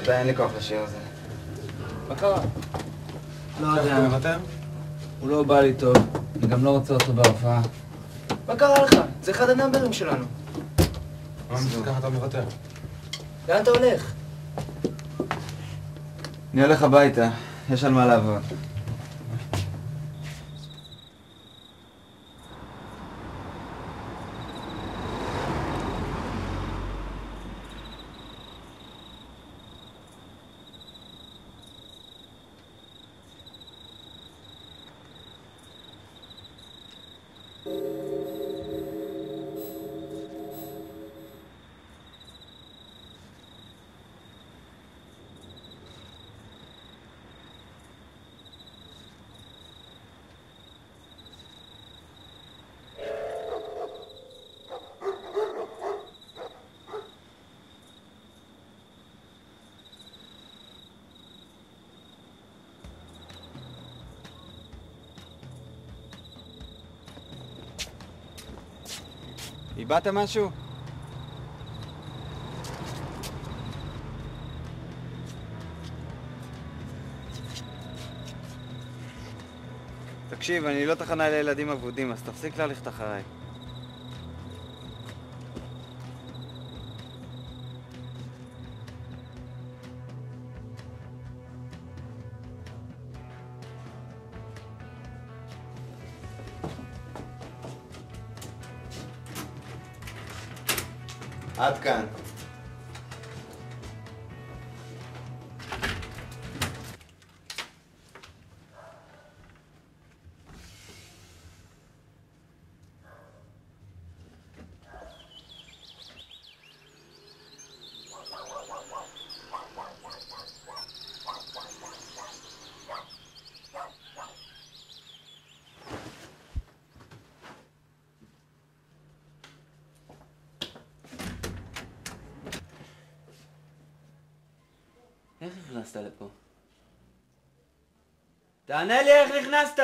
די, אין לי כוח לשיר הזה. מה קרה? לא יודע. מוותר? הוא לא בא לי טוב, אני גם לא רוצה אותו בהופעה. מה קרה לך? זה אחד הנאמברים שלנו. מה ככה אתה מוותר? לאן אתה הולך? אני הולך הביתה, יש על מה לעבוד. איבדת משהו? תקשיב, אני לא תחנה לילדים אבודים, אז תפסיק ללכת אחריי. עד כאן. איך נכנסת לפה? תענה לי איך נכנסת!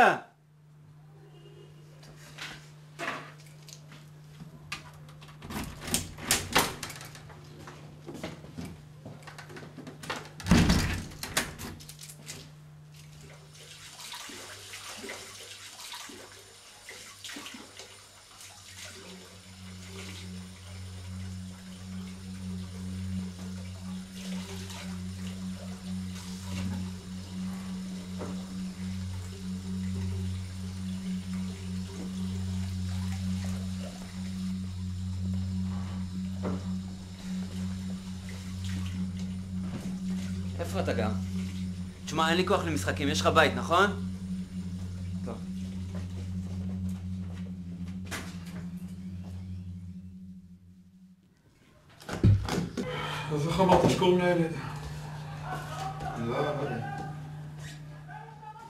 איפה אתה גר? תשמע, אין לי כוח למשחקים, יש לך בית, נכון? טוב. אז איך אמרת שקוראים לילד? אני לא יודע.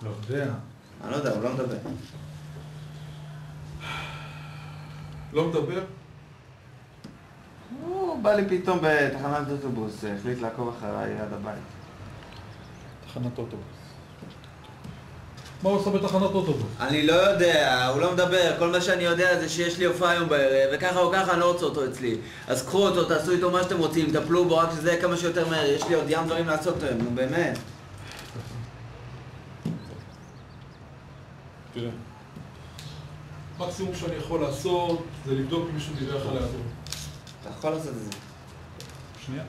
לא יודע. אני לא יודע, הוא לא מדבר. לא מדבר? הוא בא לי פתאום בתחנת אוטובוס, החליט לעקוב אחריי עד הבית. תחנת אוטובוס. מה הוא עושה בתחנת אוטובוס? אני לא יודע, הוא לא מדבר, כל מה שאני יודע זה שיש לי הופעה היום בערב, וככה או ככה אני לא רוצה אותו אצלי. אז קחו אותו, תעשו איתו מה שאתם רוצים, טפלו בו, רק שזה יהיה כמה שיותר מהר, יש לי עוד ים דברים לעשות היום, נו באמת. תראה, מקסימום שאני יכול לעשות זה לבדוק אם מישהו דיווח על היעדרות. אתה יכול לעשות את זה. שנייה.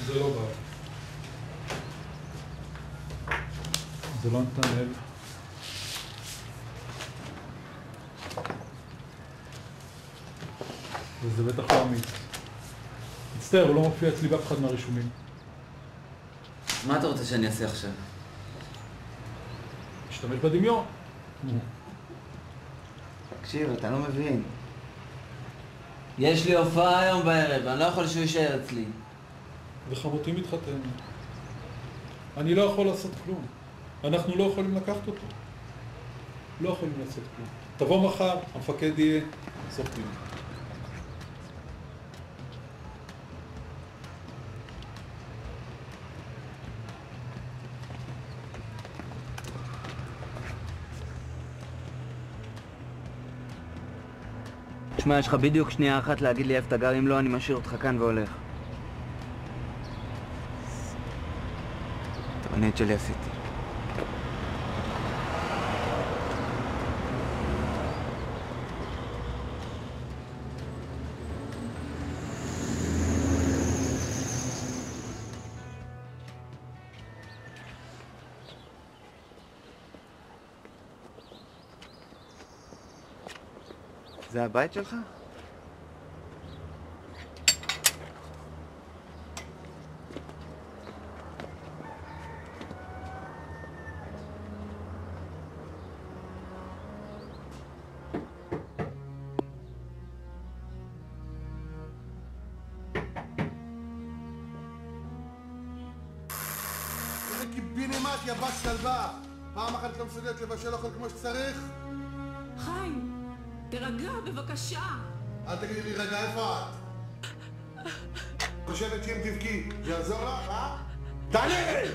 זה לא בא. זה לא נתנאל. וזה בטח לא עמית. מצטער, הוא לא מופיע אצלי באף אחד מהרישומים. מה אתה רוצה שאני אעשה עכשיו? משתמש בדמיון. תקשיב, אתה לא מבין. יש לי הופעה היום בערב, אני לא יכול שהוא יישאר אצלי. וחמותי מתחתן. אני לא יכול לעשות כלום. אנחנו לא יכולים לקחת אותו. לא יכולים לעשות כלום. תבוא מחר, המפקד יהיה סוף דיון. תשמע, יש לך בדיוק שנייה אחת להגיד לי איפה אתה גר, אם לא אני משאיר אותך כאן והולך. תבנית שלי עשיתי. זה הבית שלך? קיבינימט יא בת שלווה! פעם אחת לא מסוגלת לבשל אוכל כמו שצריך? חיים, תרגע בבקשה. אל תגידי לי רגע איפה את? חושבת שאם תבכי, זה יעזור לך, אה? תעני לי!